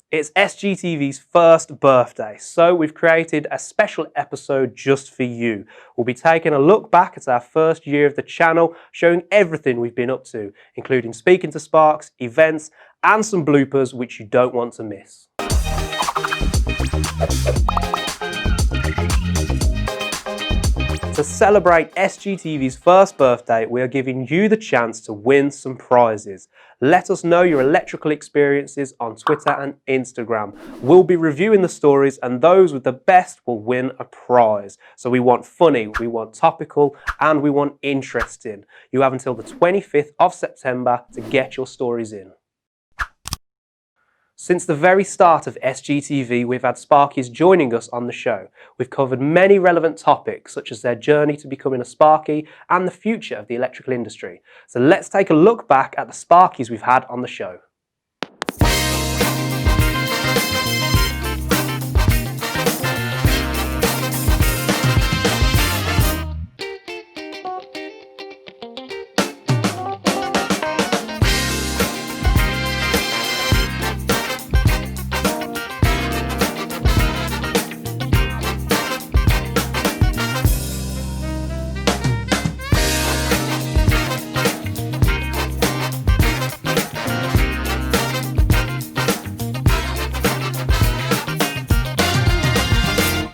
It's SGTV's first birthday, so we've created a special episode just for you. We'll be taking a look back at our first year of the channel, showing everything we've been up to, including speaking to Sparks, events, and some bloopers which you don't want to miss. To celebrate SGTV's first birthday, we are giving you the chance to win some prizes. Let us know your electrical experiences on Twitter and Instagram. We'll be reviewing the stories and those with the best will win a prize. So we want funny, we want topical, and we want interesting. You have until the 25th of September to get your stories in. Since the very start of SGTV, we've had Sparkies joining us on the show. We've covered many relevant topics, such as their journey to becoming a Sparky and the future of the electrical industry. So let's take a look back at the Sparkies we've had on the show.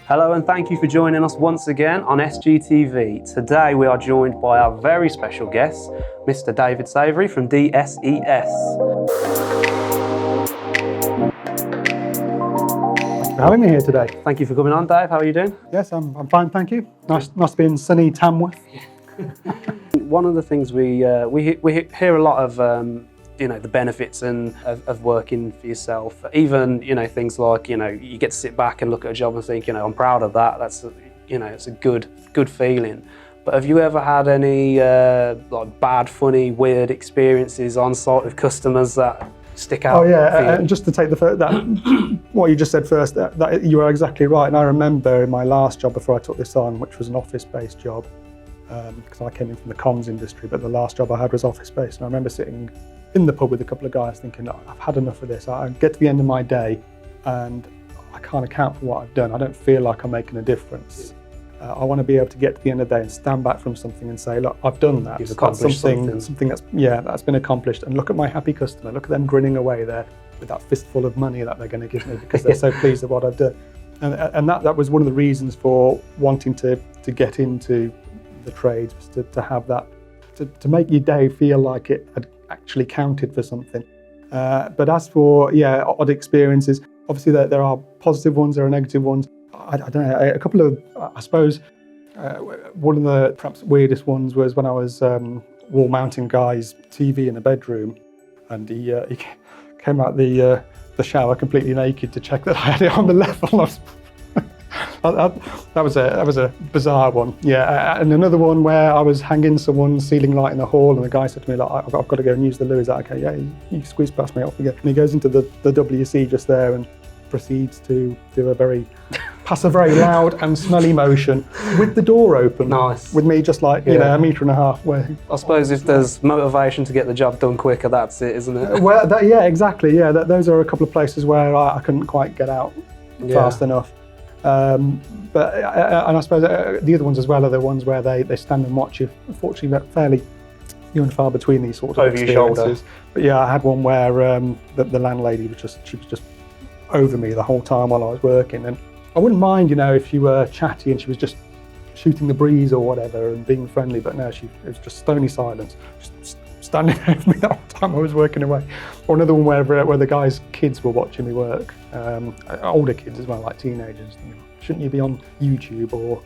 Hello and thank you for joining us once again on SGTV. Today we are joined by our very special guest, Mr. David Savoury from DSES. Thank you for having me here today. Thank you for coming on, Dave. How are you doing? Yes, I'm fine, thank you. Nice to be in sunny Tamworth. One of the things we hear a lot of the benefits of working for yourself. Even, things like, you get to sit back and look at a job and think, I'm proud of that. That's, it's a good feeling. But have you ever had any like bad, funny, weird experiences on site with customers that stick out? Oh yeah, and just to take what you just said first, that you are exactly right. And I remember in my last job before I took this on, which was an office-based job, because I came in from the comms industry, but the last job I had was office-based. And I remember sitting in the pub with a couple of guys thinking, I've had enough of this. I get to the end of my day and I can't account for what I've done. I don't feel like I'm making a difference. I want to be able to get to the end of the day and stand back from something and say, look, I've done that. You've accomplished something that's been accomplished. And look at my happy customer. Look at them grinning away there with that fistful of money that they're going to give me because they're so pleased with what I've done. And that was one of the reasons for wanting to get into the trades, was to have that, to make your day feel like it had actually counted for something. But as for odd experiences, obviously there are positive ones, there are negative ones. I don't know, a couple of, I suppose, one of the perhaps weirdest ones was when I was wall mounting Guy's TV in a bedroom, and he came out the shower completely naked to check that I had it on the level. That was a bizarre one. Yeah, and another one where I was hanging someone's ceiling light in the hall, and the guy said to me, like, I've got to go and use the loo. Is that okay? Yeah, you squeeze past me, off you go. And he goes into the WC just there and proceeds to do pass a very loud and smelly motion with the door open. Nice. With me just like, a metre and a half away. I suppose if there's motivation to get the job done quicker, that's it, isn't it? Well, exactly. Yeah, those are a couple of places where I couldn't quite get out fast enough. But I suppose the other ones as well are the ones where they stand and watch you. Unfortunately, fairly few and far between these sorts of experiences. Over your shoulder. But yeah, I had one where the landlady was just over me the whole time while I was working, and I wouldn't mind, if you were chatty and she was just shooting the breeze or whatever and being friendly. But no, it was just stony silence, just standing over me the whole time I was working away. Or another one where the guys' kids were watching me work, older kids as well, like teenagers. Shouldn't you be on YouTube or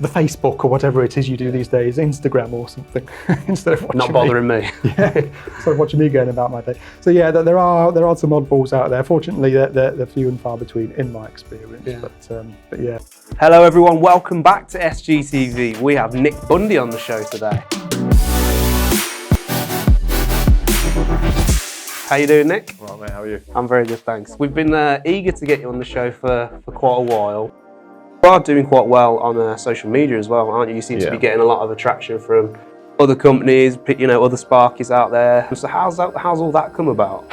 the Facebook or whatever it is you do these days, Instagram or something, instead of watching not bothering me. Yeah, instead of watching me going about my day. So yeah, there are some oddballs out there. Fortunately, they're few and far between in my experience. Yeah. But yeah. Hello everyone, welcome back to SGTV. We have Nick Bundy on the show today. How you doing, Nick? Right, mate, how are you? I'm very good, thanks. We've been eager to get you on the show for quite a while. You are doing quite well on social media as well, aren't you? You seem to be getting a lot of attraction from other companies, other Sparkies out there. So how's all that come about?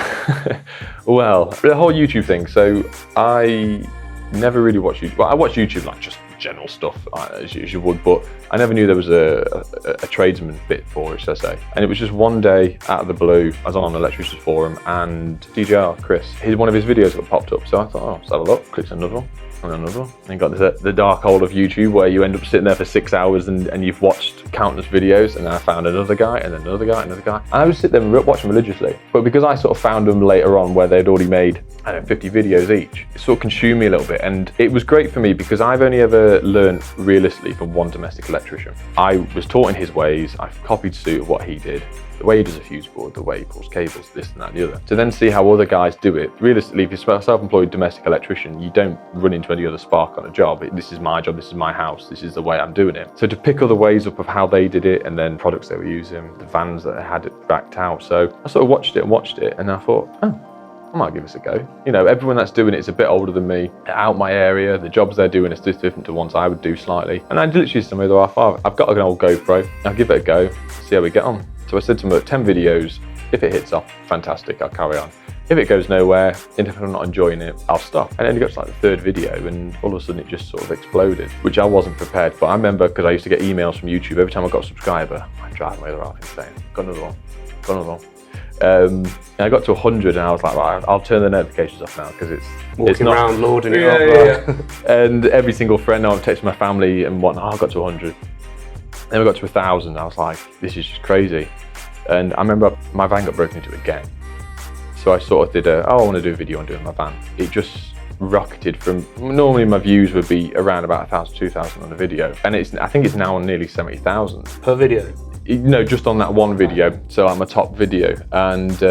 Well, the whole YouTube thing. So I never really watched YouTube. Well, I watched YouTube like just general stuff as you would, but I never knew there was a tradesman bit for it, should I say. And it was just one day out of the blue, I was on an electrician's forum and DJR, Chris, one of his videos got popped up. So I thought, oh, let's have a look. Clicked on another one. And another one. And you got the dark hole of YouTube where you end up sitting there for 6 hours and you've watched countless videos, and then I found another guy and then another guy and another guy. And I would sit there and watch them religiously. But because I sort of found them later on where they'd already made, I don't know, 50 videos each, it sort of consumed me a little bit. And it was great for me because I've only ever learned realistically from one domestic electrician. I was taught in his ways, I've copied suit of what he did. The way he does a fuse board, the way he pulls cables, this and that and the other. To then see how other guys do it, realistically, if you're a self-employed domestic electrician, you don't run into any other spark on a job. This is my job, this is my house, this is the way I'm doing it. So to pick other ways up of how they did it, and then products they were using, the vans that had it backed out. So I sort of watched it, and I thought, oh, I might give this a go. You know, everyone that's doing it is a bit older than me, out my area, the jobs they're doing is just different to ones I would do slightly. And I literally said to my other half, I've got an old GoPro, I'll give it a go, see how we get on. So I said to him, 10 videos, if it hits off, fantastic, I'll carry on. If it goes nowhere, and if I'm not enjoying it, I'll stop. And then it got to like the third video, and all of a sudden it just sort of exploded, which I wasn't prepared for. I remember, because I used to get emails from YouTube, every time I got a subscriber, I'd drive my other half insane. Got another one, got another one. And I got to 100 and I was like, right, I'll turn the notifications off now because it's not around lording it up. Yeah. And every single friend, I've texted my family and whatnot, I got to 100. Then we got to 1,000. I was like, this is just crazy. And I remember my van got broken into again. So I sort of did I want to do a video on doing my van. It just rocketed from, normally my views would be around about 1,000, 2,000 on a video. And I think it's now on nearly 70,000. Per video? No, just on that one video. So I'm a top video. And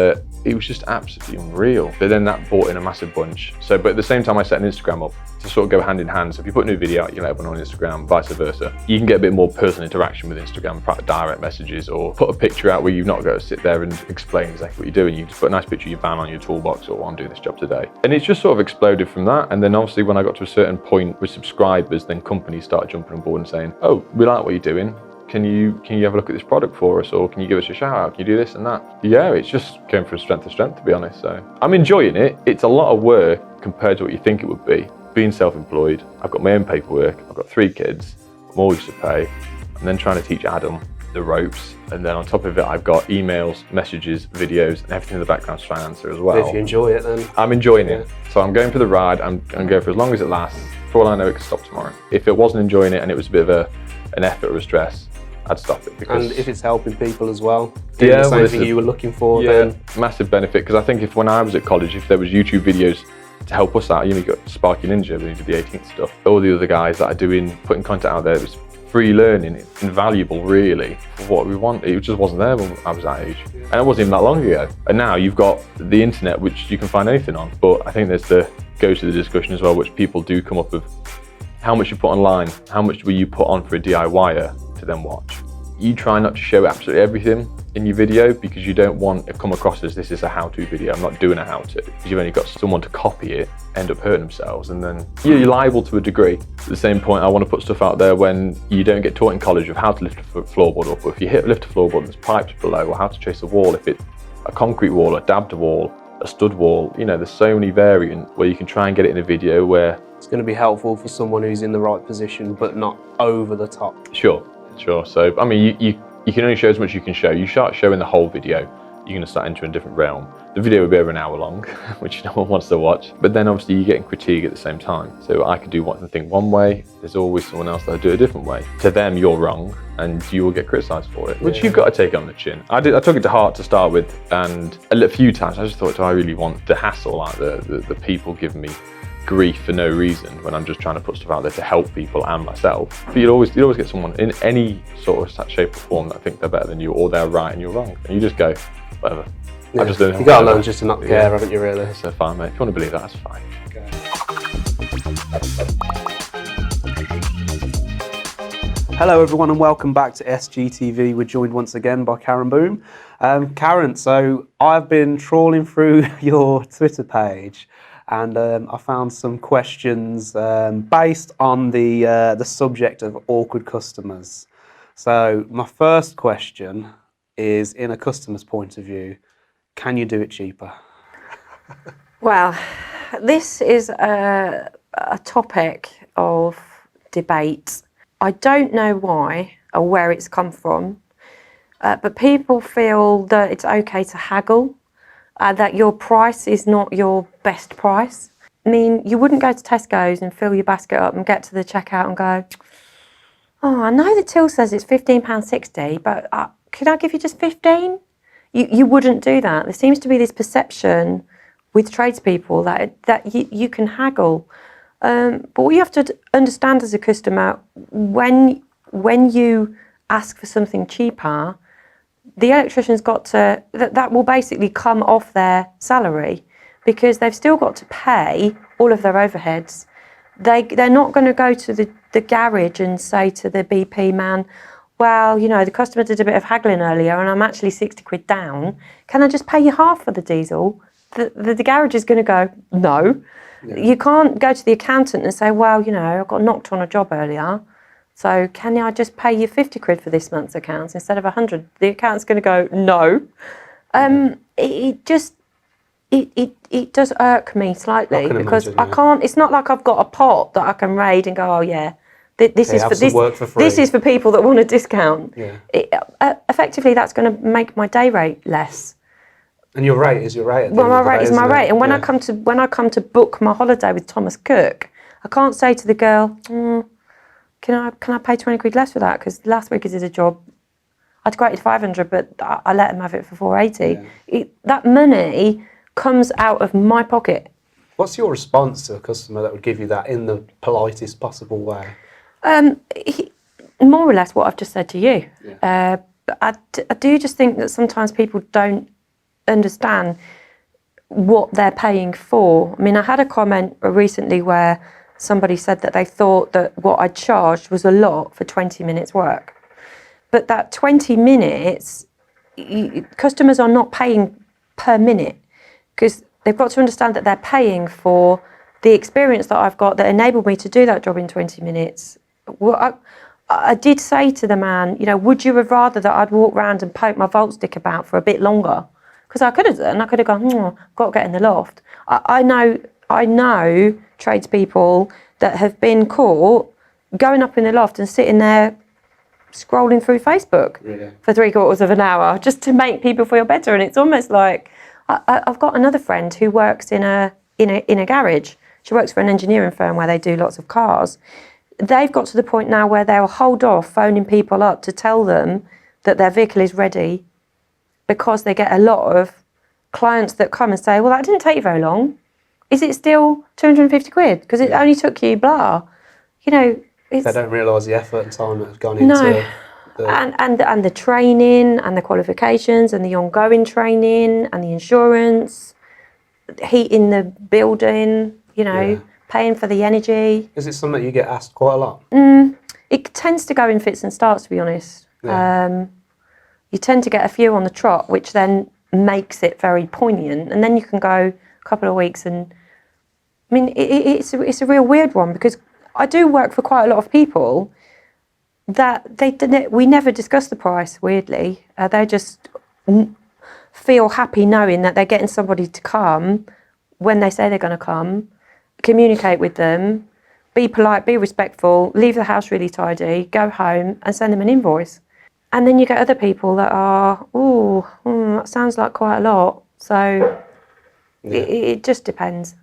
it was just absolutely unreal. But then that brought in a massive bunch. So, but at the same time, I set an Instagram up to sort of go hand in hand. So if you put a new video out, you let everyone on Instagram, vice versa. You can get a bit more personal interaction with Instagram, direct messages, or put a picture out where you've not got to sit there and explain exactly what you're doing. You just put a nice picture of your van on your toolbox, or I'm doing this job today. And it's just sort of exploded from that. And then obviously when I got to a certain point with subscribers, then companies started jumping on board and saying, oh, we like what you're doing. Can you have a look at this product for us, or can you give us a shout out? Can you do this and that? Yeah, it's just going from strength to strength, to be honest. So I'm enjoying it. It's a lot of work compared to what you think it would be. Being self-employed, I've got my own paperwork, I've got 3 kids, mortgage to pay, and then trying to teach Adam the ropes. And then on top of it, I've got emails, messages, videos, and everything in the background to try and answer as well. If you enjoy it, then. I'm enjoying it. So I'm going for the ride. I'm going to go for as long as it lasts. For all I know, it could stop tomorrow. If it wasn't enjoying it and it was a bit of an effort or a stress, I'd stop it. Because, and if it's helping people as well, doing the same thing you were looking for, then massive benefit. Because I think when I was at college, if there was YouTube videos to help us out, you got Sparky Ninja, when he did the 18th stuff, all the other guys that are putting content out there, it was free learning, it's invaluable really for what we want. It just wasn't there when I was that age, and it wasn't even that long ago. And now you've got the internet, which you can find anything on. But I think goes to the discussion as well, which people do come up with: how much you put online, how much will you put on for a DIYer to then watch? You try not to show absolutely everything in your video because you don't want to come across as this is a how-to video. I'm not doing a how-to, because you've only got someone to copy it, end up hurting themselves, and then you're liable to a degree. At the same point, I want to put stuff out there when you don't get taught in college of how to lift a floorboard up, or if you lift a floorboard and there's pipes below, or how to chase a wall, if it's a concrete wall, a dabbed wall, a stud wall. There's so many variants where you can try and get it in a video where it's going to be helpful for someone who's in the right position, but not over the top. Sure. So, I mean, you can only show as much as you can show. You start showing the whole video, you're going to start entering a different realm. The video will be over an hour long, which no one wants to watch. But then obviously you're getting critique at the same time. So I could do one thing one way, there's always someone else that'll do it a different way. To them, you're wrong, and you will get criticised for it, which you've got to take on the chin. I took it to heart to start with, and a few times I just thought, do I really want the hassle, like the people giving me grief for no reason when I'm just trying to put stuff out there to help people and myself? But you'd always get someone in any sort of shape or form that think they're better than you, or they're right and you're wrong, and you just go, whatever. Yeah. I just don't. You got to learn just to not care, haven't you? Really. So fine, mate. If you want to believe that, that's fine. Okay. Hello, everyone, and welcome back to SGTV. We're joined once again by Karen Boom. Karen, so I've been trawling through your Twitter page, and I found some questions based on the subject of awkward customers. So my first question is, in a customer's point of view, can you do it cheaper? Well, this is a topic of debate. I don't know why or where it's come from, but people feel that it's okay to haggle, that your price is not your best price. I mean, you wouldn't go to Tesco's and fill your basket up and get to the checkout and go, oh, I know the till says it's £15.60, but could I give you just 15? You wouldn't do that. There seems to be this perception with tradespeople that you can haggle. But what you have to understand as a customer, when you ask for something cheaper, the electrician's got to, that will basically come off their salary, because they've still got to pay all of their overheads. They're not going to go to the garage and say to the BP man, well, you know, the customer did a bit of haggling earlier and I'm actually 60 quid down. Can I just pay you half for the diesel? The garage is going to go, no. Yeah. You can't go to the accountant and say, well, you know, I got knocked on a job earlier, so can I just pay you 50 quid for this month's accounts instead of 100? The accountant's going to go, no. It does irk me slightly, because I can't. It's not like I've got a pot that I can raid and go, oh yeah, this is for people that want a discount. Yeah. Effectively, that's going to make my day rate less. And your rate is your rate. Well, my rate is my rate. And when I come to book my holiday with Thomas Cook, I can't say to the girl, can I pay 20 quid less for that? Because last week I did a job, I'd quoted 500, but I let him have it for 480. Yeah. That money comes out of my pocket. What's your response to a customer that would give you that in the politest possible way? More or less what I've just said to you. Yeah. I do just think that sometimes people don't understand what they're paying for. I mean, I had a comment recently where somebody said that they thought that what I charged was a lot for 20 minutes work. But that 20 minutes, customers are not paying per minute, because they've got to understand that they're paying for the experience that I've got that enabled me to do that job in 20 minutes. Well, I did say to the man, you know, would you have rather that I'd walk around and poke my volt stick about for a bit longer? Because I could have done. I could have gone, got to get in the loft. I know tradespeople that have been caught going up in the loft and sitting there scrolling through Facebook for 3/4 of an hour just to make people feel better. And it's almost like, I've got another friend who works in a garage. She works for an engineering firm where they do lots of cars. They've got to the point now where they'll hold off phoning people up to tell them that their vehicle is ready, because they get a lot of clients that come and say, well, that didn't take you very long. Is it still 250 quid? Because it only took you blah. You know, they don't realise the effort and time that has gone into and the training and the qualifications and the ongoing training and the insurance, heating the building, you know, paying for the energy. Is it something that you get asked quite a lot? It tends to go in fits and starts, to be honest. Yeah. You tend to get a few on the trot, which then makes it very poignant, and then you can go a couple of weeks and, I mean, it's a real weird one, because I do work for quite a lot of people that we never discuss the price, weirdly. They just feel happy knowing that they're getting somebody to come when they say they're going to come, communicate with them, be polite, be respectful, leave the house really tidy, go home and send them an invoice. And then you get other people that are, that sounds like quite a lot. So it just depends.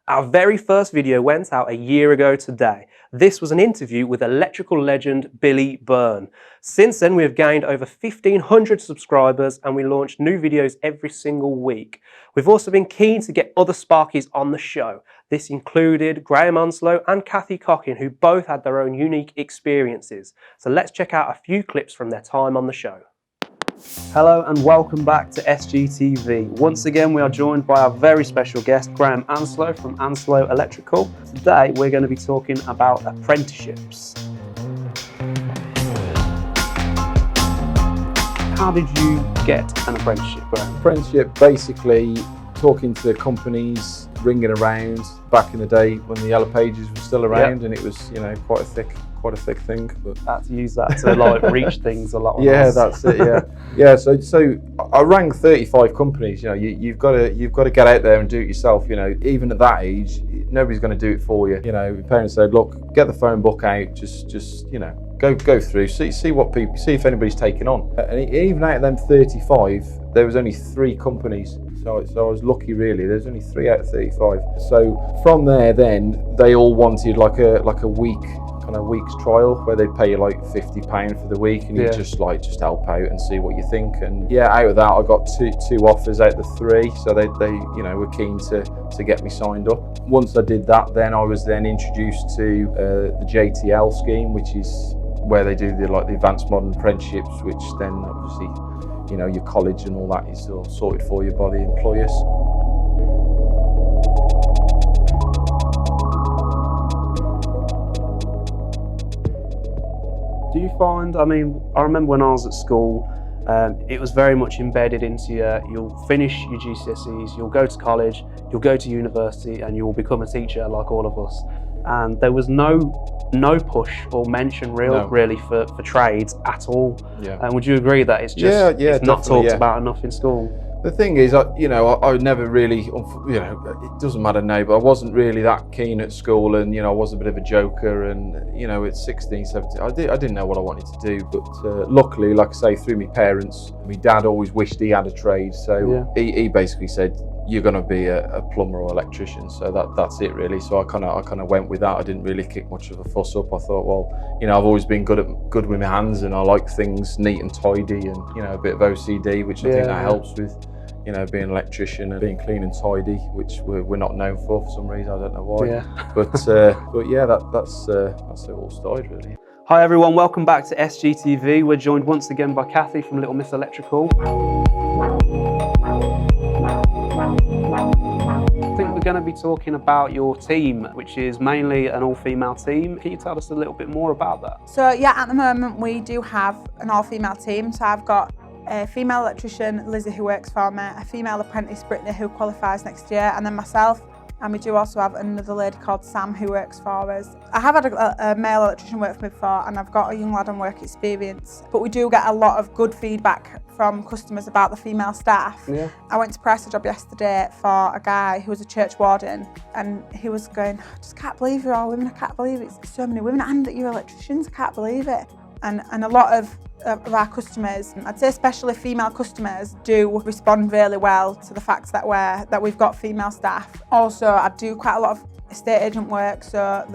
Our very first video went out a year ago today. This was an interview with electrical legend Billy Byrne. Since then, we have gained over 1,500 subscribers and we launch new videos every single week. We've also been keen to get other Sparkies on the show. This included Graham Onslow and Kathy Cockin, who both had their own unique experiences. So let's check out a few clips from their time on the show. Hello and welcome back to SGTV. Once again, we are joined by our very special guest, Graham Onslow from Onslow Electrical. Today, we're going to be talking about apprenticeships. How did you get an apprenticeship, Graham? Apprenticeship, basically talking to companies, ringing around back in the day when the Yellow Pages were still around, and it was, you know, quite a thick thing. But I had to use that to like reach things a lot. Yeah, that's it. Yeah, yeah. So I rang 35 companies. You know, you've got to get out there and do it yourself. You know, even at that age, nobody's going to do it for you. You know, your parents said, look, get the phone book out. Just you know, go through, see what people, see if anybody's taking on. And even out of them 35, there was only 3 companies. So I was lucky, really. There's only 3 out of 35. So from there, then they all wanted like a week's trial where they pay you like £50 for the week, and you just help out and see what you think. And yeah, out of that, I got two offers out of the 3. So they you know, were keen to get me signed up. Once I did that, then I was then introduced to the JTL scheme, which is where they do the advanced modern apprenticeships, which then obviously, you know, your college and all that is all sorted for you by the employers. Do you find, I mean, I remember when I was at school, it was very much embedded into you'll finish your GCSEs, you'll go to college, you'll go to university, and you'll become a teacher like all of us. And there was no push or mention really for trades at all. Yeah. And would you agree that it's just it's not talked about enough in school? The thing is, you know, I never really, you know, it doesn't matter now, but I wasn't really that keen at school, and, you know, I was a bit of a joker, and, you know, at 16, 17, I didn't know what I wanted to do, but luckily, like I say, through my parents, my dad always wished he had a trade, so he basically said, you're going to be a plumber or electrician, so that's it really. So I kind of went with that. I didn't really kick much of a fuss up. I thought, well, you know, I've always been good with my hands, and I like things neat and tidy, and, you know, a bit of OCD, which I think that helps with, you know, being an electrician and being clean and tidy, which we're not known for some reason. I don't know why. Yeah. But yeah, that's how it all started really. Hi everyone, welcome back to SGTV. We're joined once again by Kathy from Little Miss Electrical. I think we're going to be talking about your team, which is mainly an all-female team. Can you tell us a little bit more about that? So yeah, at the moment we do have an all-female team. So I've got a female electrician, Lizzie, who works for me, a female apprentice, Brittany, who qualifies next year, and then myself. And we do also have another lady called Sam who works for us. I have had a male electrician work for me before, and I've got a young lad on work experience. But we do get a lot of good feedback from customers about the female staff. Yeah. I went to price a job yesterday for a guy who was a church warden, and he was going, I just can't believe you're all women, I can't believe it's so many women, and that you're electricians, I can't believe it. And a lot of our customers, I'd say especially female customers, do respond really well to the fact that we've got female staff. Also, I do quite a lot of estate agent work, so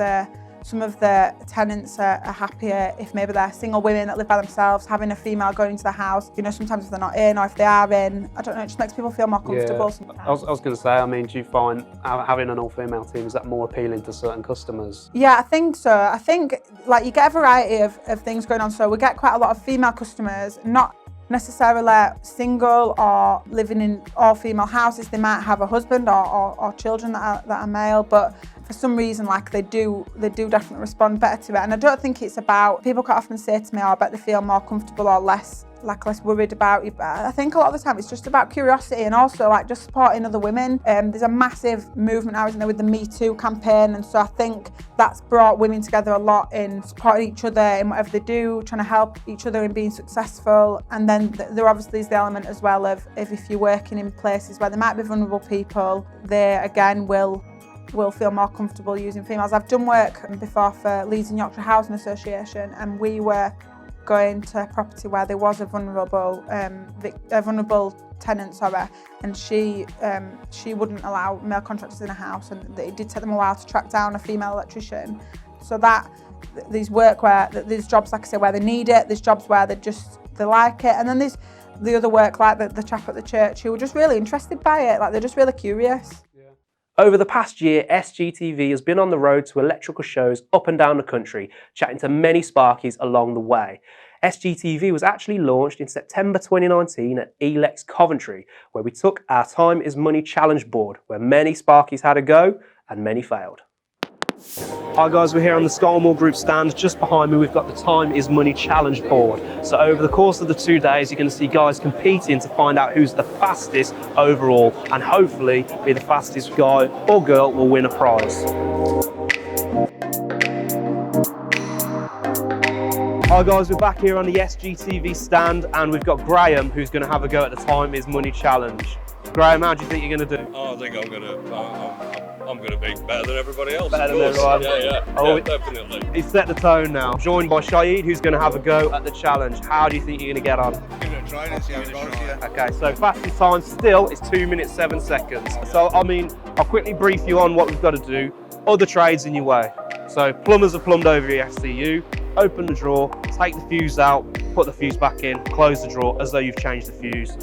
some of the tenants are happier if maybe they're single women that live by themselves, having a female going into the house. You know, sometimes if they're not in, or if they are in, I don't know, it just makes people feel more comfortable sometimes. I was going to say, I mean, do you find having an all-female team, is that more appealing to certain customers? Yeah, I think so. I think like you get a variety of things going on. So we get quite a lot of female customers, not necessarily single or living in all-female houses. They might have a husband or children that are male, but for some reason, like they do definitely respond better to it. And I don't think it's about, people quite often say to me, oh, I bet they feel more comfortable or less worried about you. But I think a lot of the time it's just about curiosity, and also like just supporting other women. There's a massive movement now, isn't there, with the Me Too campaign, and so I think that's brought women together a lot in supporting each other in whatever they do, trying to help each other in being successful. And then there obviously is the element as well of if you're working in places where there might be vulnerable people, they again will feel more comfortable using females. I've done work before for Leeds and Yorkshire Housing Association, and we were going to a property where there was a vulnerable tenant, and she wouldn't allow male contractors in a house, and it did take them a while to track down a female electrician. So that there's jobs, like I say, where they need it, there's jobs where they like it, and then there's the other work like the chap at the church who were just really interested by it, like they're just really curious. Over the past year, SGTV has been on the road to electrical shows up and down the country, chatting to many Sparkies along the way. SGTV was actually launched in September 2019 at Elex Coventry, where we took our Time is Money Challenge board, where many Sparkies had a go and many failed. Hi guys, we're here on the Scolmore Group stand. Just behind me we've got the Time is Money Challenge board. So over the course of the 2 days you're going to see guys competing to find out who's the fastest overall, and hopefully be the fastest guy or girl will win a prize. Hi guys, we're back here on the SGTV stand and we've got Graham who's going to have a go at the Time is Money Challenge. Graham, how do you think you're going to do? Oh, I think I'm gonna be better than everybody else. Better than everyone? Yeah, definitely. He's set the tone now. Joined by Shaheed, who's going to have a go at the challenge. How do you think you're going to get on? Give it a try and see how it goes, yeah. Okay, so fastest time still is 2 minutes 7 seconds. So, I mean, I'll quickly brief you on what we've got to do. Other trades in your way. So, plumbers have plumbed over your SCU. Open the drawer, take the fuse out, put the fuse back in, close the drawer as though you've changed the fuse.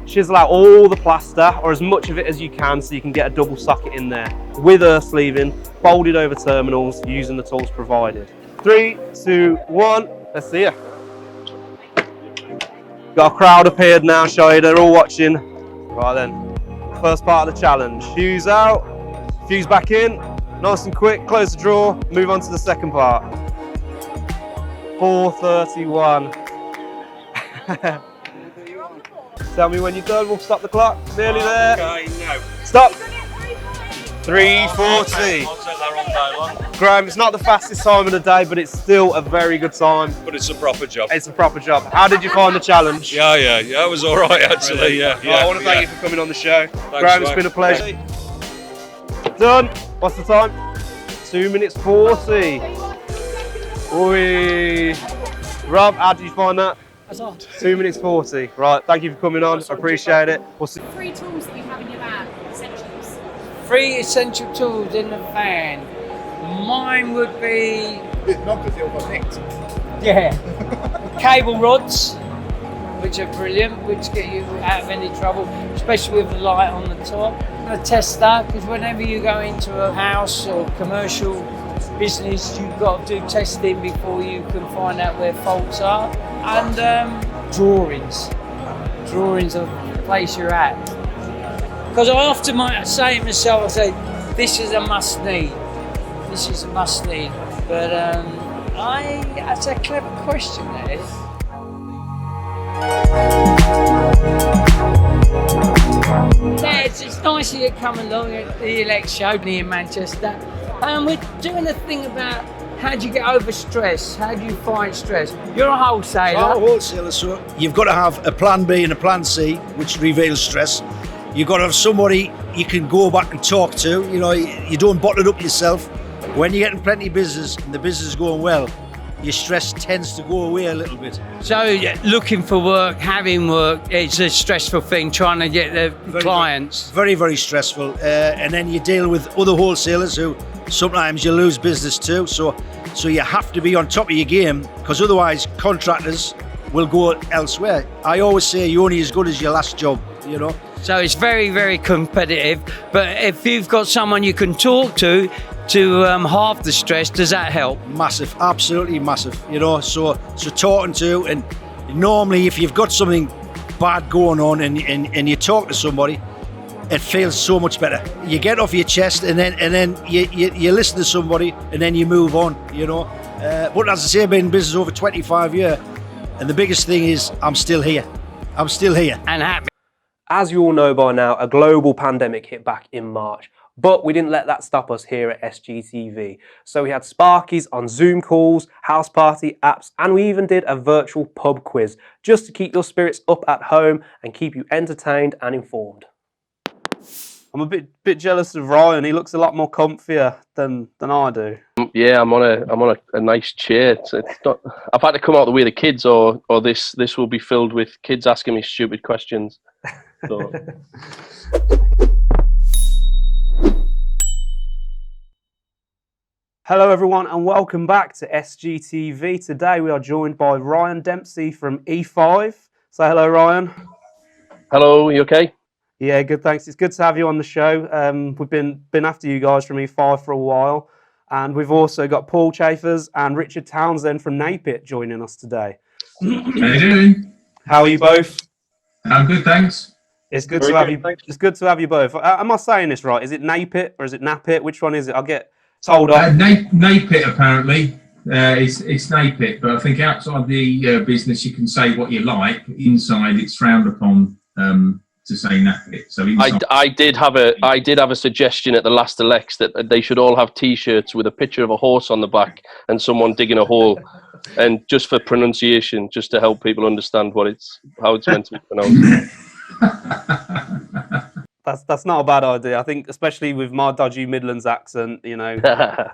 Chisel out all the plaster, or as much of it as you can, so you can get a double socket in there. With earth sleeving, folded over terminals, using the tools provided. 3, 2, 1, let's see ya. Got a crowd appeared now, Shai, they're all watching. Right then, first part of the challenge. Fuse out, fuse back in, nice and quick, close the drawer, move on to the second part. 4:31. Tell me when you're done, we'll stop the clock. Nearly there. Okay, no. Stop. 3:40. I'll take that all day long. Graham, it's not the fastest time of the day, but it's still a very good time. But it's a proper job. It's a proper job. How did you find the challenge? Yeah, it was all right actually. Yeah. I want to thank you for coming on the show. Graham, it's mate. been a pleasure. Done. What's the time? 2 minutes 40. Oi. Rob, how did you find that? 2 minutes 40. Right, thank you for coming on. I appreciate it. We'll see. 3 tools that you have in your van, essentials. 3 essential tools in the van. Mine would be... Not because they'll got nicked. Yeah. Cable rods, which are brilliant, which get you out of any trouble, especially with the light on the top. A tester, because whenever you go into a house or commercial business, you've got to do testing before you can find out where faults are. And drawings. Drawings of the place you're at. Because I often might say to myself, I say, this is a must need. This is a must need. But that's a clever question, that is. Yeah, it's nice that you come along at the Elect show near Manchester. And we're doing a thing about how do you get over stress? How do you fight stress? You're a wholesaler. I'm a wholesaler, so you've got to have a plan B and a plan C, which reveals stress. You've got to have somebody you can go back and talk to. You know, you don't bottle it up yourself. When you're getting plenty of business and the business is going well, your stress tends to go away a little bit. So looking for work, having work, it's a stressful thing, trying to get the clients. Very, very stressful. And then you deal with other wholesalers who sometimes you lose business too. So you have to be on top of your game, because otherwise contractors will go elsewhere. I always say you're only as good as your last job, you know. So it's very, very competitive. But if you've got someone you can talk to halve the stress, does that help? Massive, absolutely massive. You know, so talking to, and normally if you've got something bad going on and you talk to somebody, it feels so much better. You get off your chest and then you listen to somebody and then you move on. You know, but as I say, I've been in business over 25 years, and the biggest thing is I'm still here. I'm still here and happy. As you all know by now, a global pandemic hit back in March. But we didn't let that stop us here at SGTV. So we had Sparkies on Zoom calls, house party apps, and we even did a virtual pub quiz just to keep your spirits up at home and keep you entertained and informed. I'm a bit jealous of Ryan. He looks a lot more comfier than I do. Yeah, I'm on a nice chair. It's not, I've had to come out the way of the kids, or this will be filled with kids asking me stupid questions. So. Hello everyone and welcome back to SGTV. Today we are joined by Ryan Dempsey from E5. Say hello, Ryan. Hello, you okay? Yeah, good, thanks. It's good to have you on the show. We've been after you guys from E5 for a while, and we've also got Paul Chafers and Richard Townsend from Napit joining us today. How you doing? How are you both? I'm good, thanks. It's good to have you. It's good to have you both. Am I saying this right? Is it Napit or is it Napit? Which one is it? told off. Napit apparently. It's Napit, but I think outside the business you can say what you like. Inside, it's frowned upon to say Napit. So inside, I did have a suggestion at the last Elex that they should all have T-shirts with a picture of a horse on the back and someone digging a hole, and just for pronunciation, just to help people understand how it's meant to be pronounced. That's not a bad idea. I think, especially with my dodgy Midlands accent,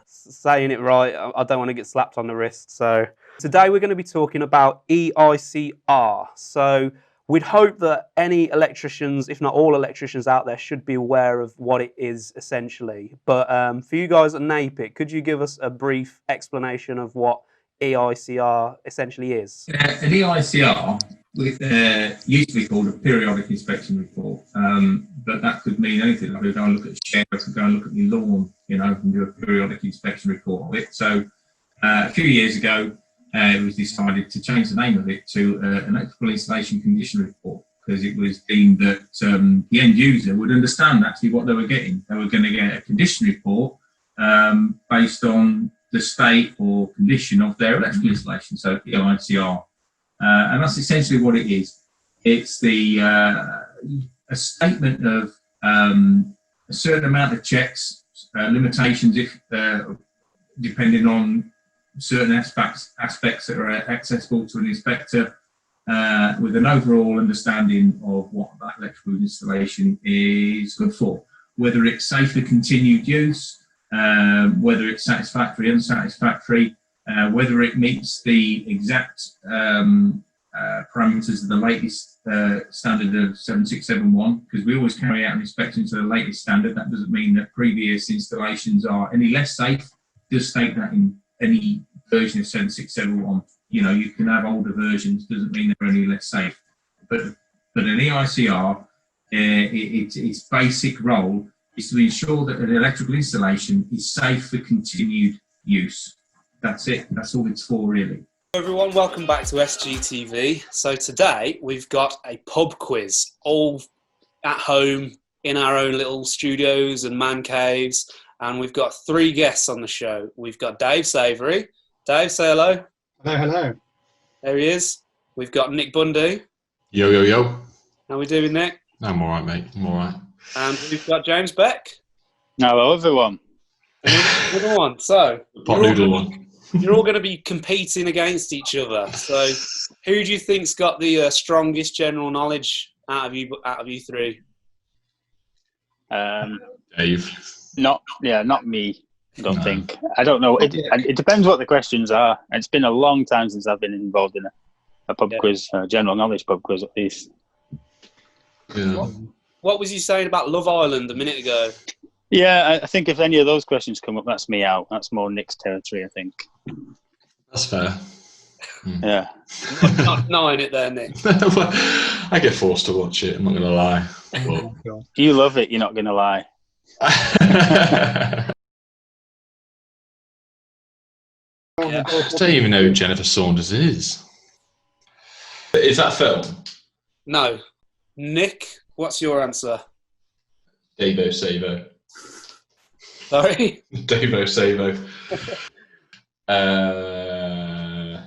saying it right, I don't want to get slapped on the wrist. So today we're going to be talking about EICR. So we'd hope that any electricians, if not all electricians out there, should be aware of what it is essentially. But for you guys at NAPIT, could you give us a brief explanation of what EICR essentially is? an EICR used to be called a periodic inspection report, but that could mean anything. Like, go and look at a shed, go and look at your lawn, and do a periodic inspection report of it. So a few years ago, it was decided to change the name of it to an electrical installation condition report, because it was deemed that the end user would understand actually what they were getting. They were going to get a condition report based on the state or condition of their electrical installation, so EICR. And that's essentially what it is. It's a statement of a certain amount of checks, limitations if depending on certain aspects that are accessible to an inspector, with an overall understanding of what that electrical installation is good for, whether it's safe for continued use, whether it's satisfactory, unsatisfactory, whether it meets the exact parameters of the latest standard of 7671, because we always carry out an inspection to the latest standard. That doesn't mean that previous installations are any less safe. It does state that in any version of 7671. You can have older versions, doesn't mean they're any less safe. But an EICR, its basic role is to ensure that an electrical installation is safe for continued use. That's it. That's all it's for, really. Hello everyone, welcome back to SGTV. So today we've got a pub quiz, all at home in our own little studios and man caves, and we've got 3 guests on the show. We've got Dave Savoury. Dave, say hello. Hello, hello. There he is. We've got Nick Bundy. Yo, yo, yo. How we doing, Nick? I'm all right, mate. I'm all right. And we've got James Beck. Hello, everyone. Another one. So Pot noodle one. You're all going to be competing against each other. So, who do you think's got the strongest general knowledge out of you 3? Dave. Not me. I don't think. I don't know. It depends what the questions are. It's been a long time since I've been involved in a pub quiz, general knowledge pub quiz at least. Yeah. What was you saying about Love Island a minute ago? Yeah, I think if any of those questions come up, that's me out. That's more Nick's territory, I think. That's fair. Yeah. Not knowing it there, Nick. I get forced to watch it, I'm not going to lie. But... You love it, you're not going to lie. I don't even know who Jennifer Saunders is. Is that a film? No. Nick, what's your answer? Davo Savo. Sorry? Davo Savo. I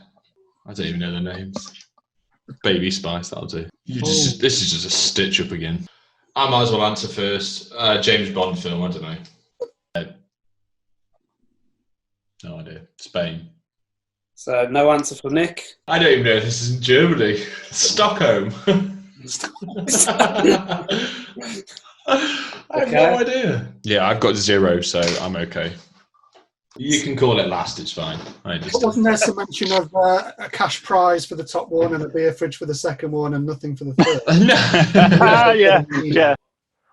don't even know the names. Baby Spice, that'll do. This is just a stitch up again. I might as well answer first. James Bond film, I don't know. No idea. Spain. So, no answer for Nick? I don't even know if this is in Germany. Stockholm. I have no idea. Yeah, I've got 0, so I'm okay. You can call it last, it's fine. Wasn't there some mention of a cash prize for the top one and a beer fridge for the second one and nothing for the third? Yeah.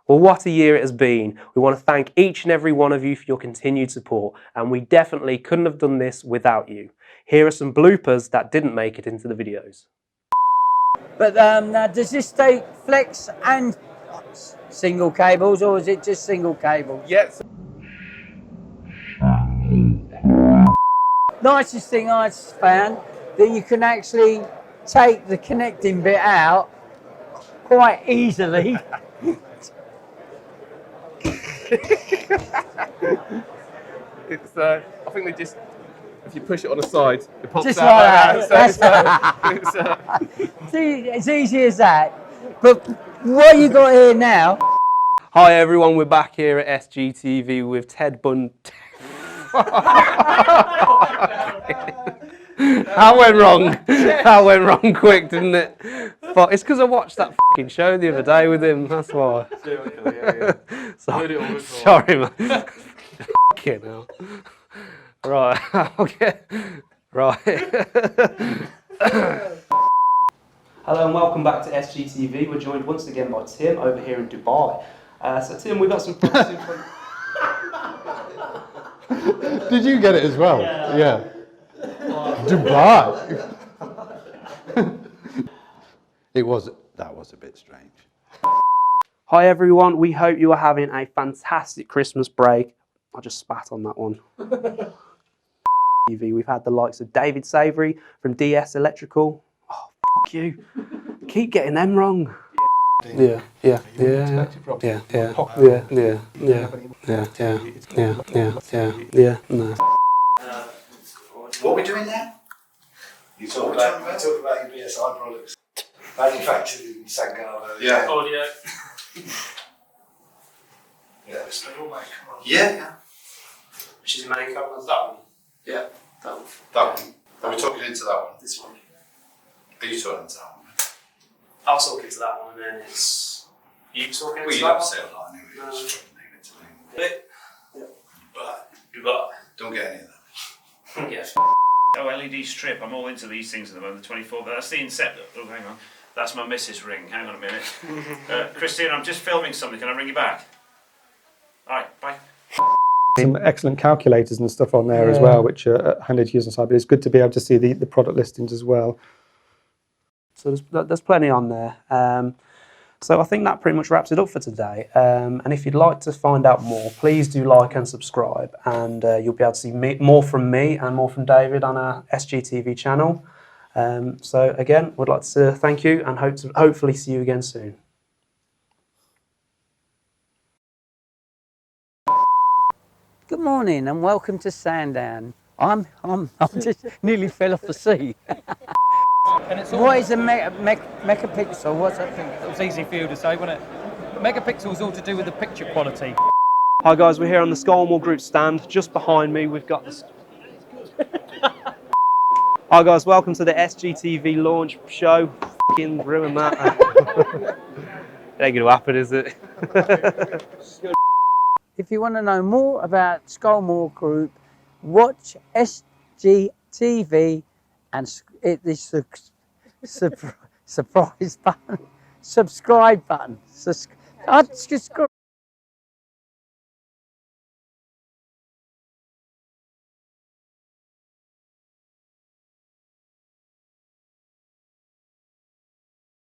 Well, what a year it has been. We want to thank each and every one of you for your continued support, and we definitely couldn't have done this without you. Here are some bloopers that didn't make it into the videos. But now, does this take flex and single cables, or is it just single cable? Yes. Nicest thing I found, that you can actually take the connecting bit out quite easily. It's, I think they just, if you push it on the side, it pops Just out like like that. See, it's easy as that. But what you got here now? Hi everyone, we're back here at SGTV with Ted Bun. That went wrong. That went wrong quick, didn't it? But it's because I watched that fucking show the other day with him. That's why. Sorry, man. Fucking hell. Right. Okay. Right. Hello and welcome back to SGTV. We're joined once again by Tim over here in Dubai. So Tim, we've got some products in front. Did you get it as well? Yeah. Dubai. That was a bit strange. Hi everyone, we hope you are having a fantastic Christmas break. I just spat on that one. We've had the likes of David Savoury from DS Electrical. Oh, fuck you. Keep getting them wrong. Yeah. No. What are we doing now? You talk about your BSI products. Manufactured in Sangalo. Yeah. Audio. Yeah. Yeah. She's makeup, that's that one. Yeah, that one. That one. Are we talking into that one? This one. Are you talking into that one? I'll talk into that one and then it's you talking into You that don't one? say a lot anyway. But don't get any of that. Yeah. Oh, LED strip. I'm all into these things at the moment, the 24, but that's the Incept. Oh, hang on. That's my missus ring. Hang on a minute. Christine, I'm just filming something. Can I ring you back? All right, bye. Some excellent calculators and stuff on there as well, which are handy to use on site. But it's good to be able to see the product listings as well. So there's plenty on there. So I think that pretty much wraps it up for today. And if you'd like to find out more, please do like and subscribe, and you'll be able to see more from me and more from David on our SGTV channel. So again, would like to thank you and hope to hopefully see you again soon. Good morning and welcome to Sandown. I'm just nearly fell off the seat. What is a megapixel? What's that thing? It was easy for you to say, wasn't it? Megapixels all to do with the picture quality. Hi guys, we're here on the Scolmore Group stand. Just behind me, we've got the... Hi guys, welcome to the SGTV launch show. Fucking ruin that. It ain't gonna happen, is it? If you want to know more about Scolmore Group, watch SGTV and hit this surprise button, subscribe button.